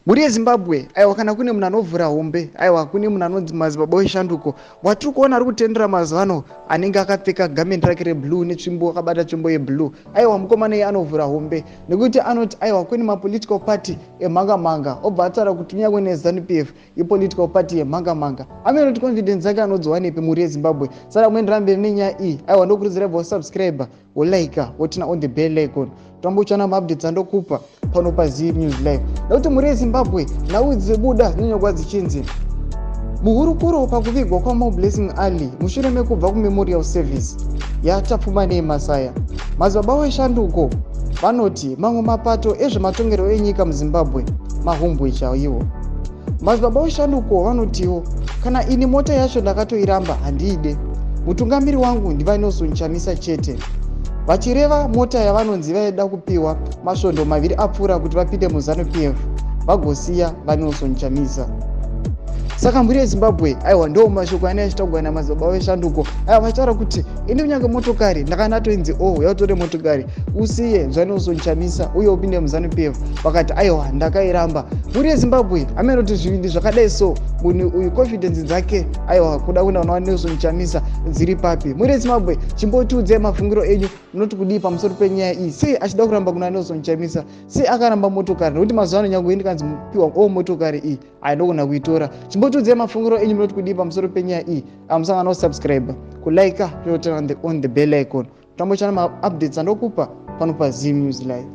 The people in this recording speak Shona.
Muri yeZimbabwe aiwa kana kune munhu anovhura hombe aiwa kune munhu anonzi Madzibaba weshanduko watiri kuona ari kutendera mazuva ano anenge akapfeka gamendi rake reblue netsvimbo akabata tsvimbo yeblue aiwa mukomana iye anovhura hombe nekuti anoti aiwa kune mapolitical party emhanga-mhanga obva ataura kuti kunyange neZANU-PF ipolitical party yemhanga-mhanga amenoti confidence yake anodziwanepi muri yeZimbabwe. Saka muendera mberi nenyaya iyi aiwa ndokurudzira vosubscribe wolaika wotina on the bell icon tambochana maupdates andokupa pano paZim News Live. Nekuti muri yeZimbabwe nhau dzibuda dzinonyogwa dzichinzi muhurukuro pakuvigwa kwaMoblessing Ali mushure mekubva kumemorial service yatapfuma neemasaya. Madzibaba weshanduko vanoti mamwe mapato ezvematongero enyika muZimbabwe mahombwe chaiwo. Madzibaba weshanduko vanotiwo kana ini mota yacho ndakatoiramba handiide, mutungamiri wangu ndivaNelson CHAMISA chete. Vachireva mota yavanonzi vaida kupiwa masvondo maviri apfuura kuti vapinde muZANU-PF vagosiya vaNelson CHAMISA. Saka muri yeZimbabwe aiwa ndo mashoko ane achitaugwa naMadzibaba weshanduko aiwa vachitaura kuti ini kunyange motokari ndakanatoinzi yautore motokari usiye zvaNelson CHAMISA uye upinde muZANU-PF vakati aiwa ndakairamba. Muri yeZimbabwe amenoti zvivindi zvakadai so munhu uyu confidence dzake aiwa kuda kuenda kuna Nelson CHAMISA dziri papi. Muri yeZimbabwe chimbotiudzai mafungiro enyu munoti kudii pamusoro penyaya iyi, sei achida kuramba kuna Nelson CHAMISA, sei akaramba motokari nekuti mazuva ano nyange ndikanzi piwa motokari iyi haindogona kuitora. Chimbotiudzai mafungiro enyu munoti kudii pamusoro penyaya iyi. Musangana kusubscribe kulaika toyotana on the bell icon tambochana maupdates andokupa pano paZim News Live.